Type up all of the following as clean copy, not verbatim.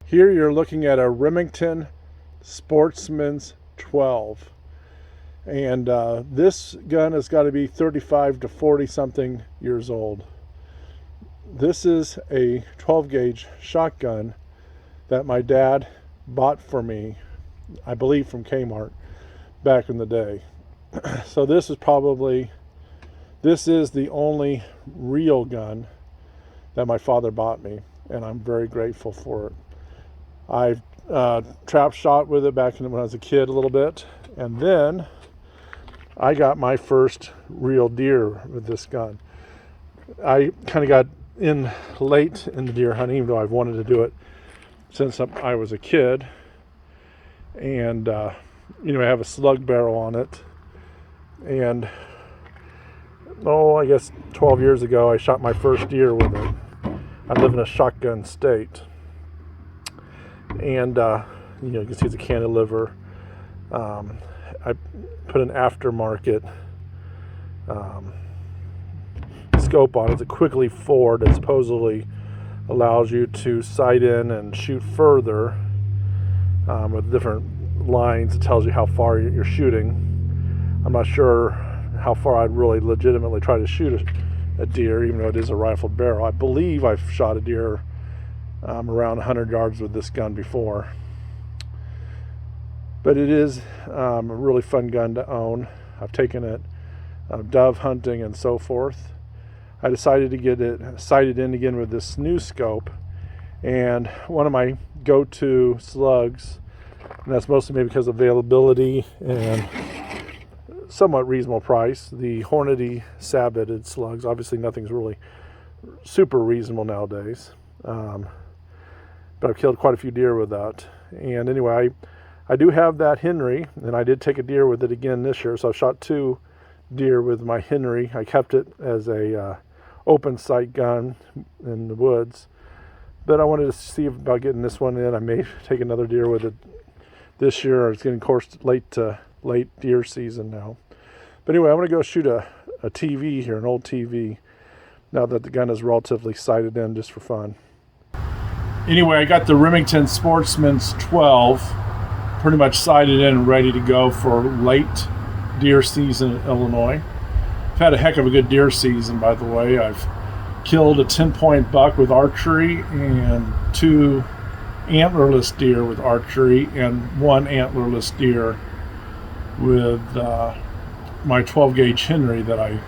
Here you're looking at a Remington Sportsman's 12. And this gun has got to be 35 to 40 something years old. This is a 12 gauge shotgun that my dad bought for me, I believe from Kmart back in the day. So this is the only real gun that my father bought me, and I'm very grateful for it. I've trap shot with it back when I was a kid a little bit, and then I got my first real deer with this gun. I kind of got in late into deer hunting, even though I've wanted to do it since I was a kid. And I have a slug barrel on it, and I guess 12 years ago I shot my first deer with it. I live in a shotgun state, and you can see it's a cantilever. I put an aftermarket scope on it. It's a quickly forward that supposedly allows you to sight in and shoot further with different lines. It tells you how far you're shooting. I'm not sure how far I'd really legitimately try to shoot a deer, even though it is a rifled barrel. I believe I've shot a deer around 100 yards with this gun before. But it is a really fun gun to own. I've taken it dove hunting and so forth. I decided to get it sighted in again with this new scope, and one of my go-to slugs, and that's mostly maybe because of availability and somewhat reasonable price, the Hornady sabheaded slugs. Obviously nothing's really super reasonable nowadays, but I've killed quite a few deer with that. And anyway, I do have that Henry, and I did take a deer with it again this year, so I shot 2 deer with my Henry. I kept it as a open sight gun in the woods, but I wanted to see about getting this one in. I may take another deer with it this year. It's getting, of course, late deer season now. But anyway, I'm going to go shoot a TV here, an old TV, now that the gun is relatively sighted in, just for fun. Anyway, I got the Remington Sportsman's 12 pretty much sighted in and ready to go for late deer season in Illinois. I've had a heck of a good deer season, by the way. I've killed a 10-point buck with archery and 2 antlerless deer with archery and 1 antlerless deer with my 12 gauge Henry that I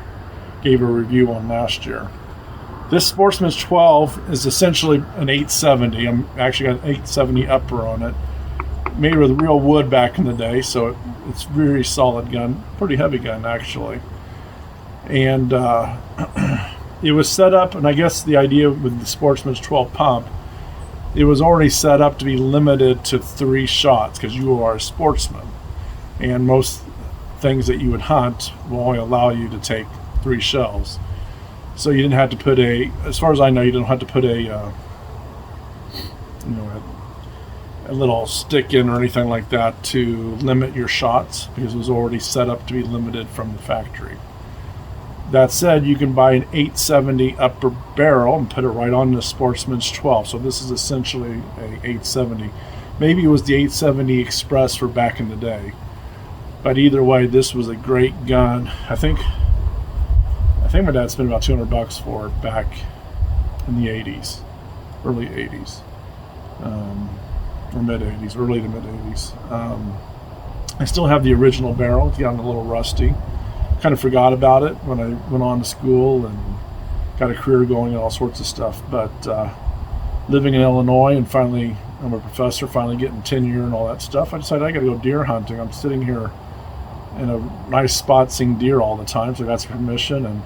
gave a review on last year. This Sportsman's 12 is essentially an 870. I'm actually got an 870 upper on it, made with real wood back in the day, so it's very solid gun, pretty heavy gun actually. And it was set up, and I guess the idea with the Sportsman's 12 pump, it was already set up to be limited to 3 shots because you are a sportsman, and most things that you would hunt will only allow you to take 3 shells. So you didn't have to put as far as I know, you didn't have to put a little stick in or anything like that to limit your shots, because it was already set up to be limited from the factory. That said, you can buy an 870 upper barrel and put it right on the Sportsman's 12. So this is essentially a 870. Maybe it was the 870 Express for back in the day. But either way, this was a great gun. I think my dad spent about $200 for it back in the 80s, early 80s, or mid 80s, early to mid 80s. I still have the original barrel. It's gotten a little rusty. Kind of forgot about it when I went on to school and got a career going and all sorts of stuff. But living in Illinois and finally, I'm a professor, finally getting tenure and all that stuff, I decided I got to go deer hunting. I'm sitting here in a nice spot seeing deer all the time, so I got some permission. And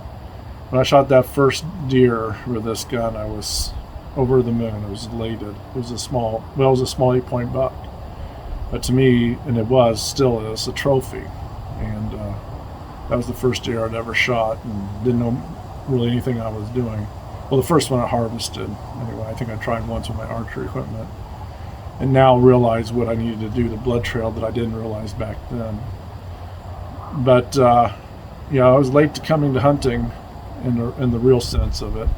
when I shot that first deer with this gun, I was over the moon. I was elated. It was a small 8-point buck, but to me, and it still is a trophy. And that was the first deer I'd ever shot, and didn't know really anything I was doing. Well, the first one I harvested. Anyway, I think I tried once with my archery equipment, and now realize what I needed to do, the blood trail that I didn't realize back then. But I was late to coming to hunting in the real sense of it.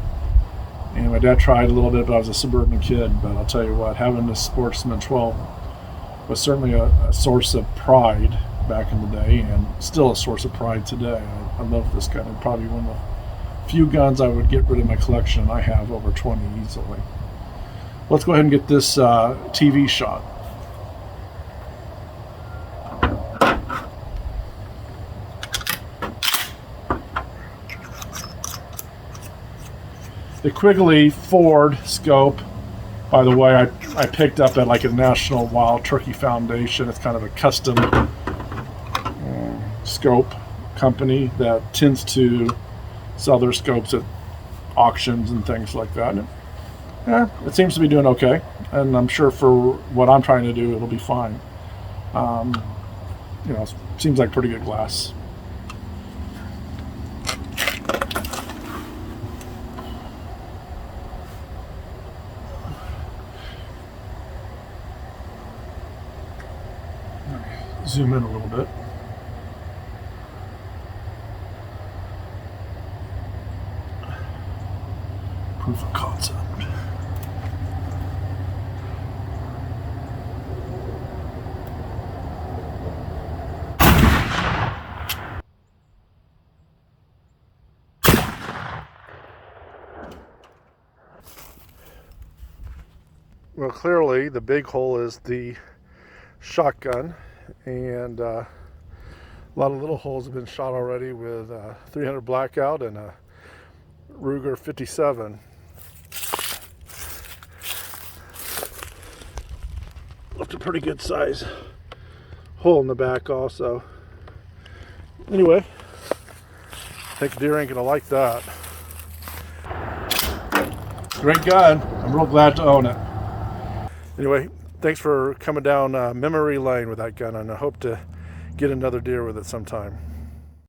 And my dad tried a little bit, but I was a suburban kid. But I'll tell you what, having this Sportsman 12 was certainly a source of pride back in the day, and still a source of pride today. I love this gun. It's probably one of the few guns I would get rid of my collection. I have over 20 easily. Let's go ahead and get this TV shot. The Quigley Ford scope, by the way, I picked up at like a National Wild Turkey Foundation. It's kind of a custom scope company that tends to sell their scopes at auctions and things like that. And it seems to be doing okay, and I'm sure for what I'm trying to do, it'll be fine. It seems like pretty good glass. Zoom in a little bit. Proof of concept. Well, clearly the big hole is the shotgun, and a lot of little holes have been shot already with 300 Blackout and a Ruger 57. Left a pretty good size hole in the back also. Anyway, I think deer ain't gonna like that. Great gun. I'm real glad to own it. Anyway, thanks for coming down memory lane with that gun, and I hope to get another deer with it sometime.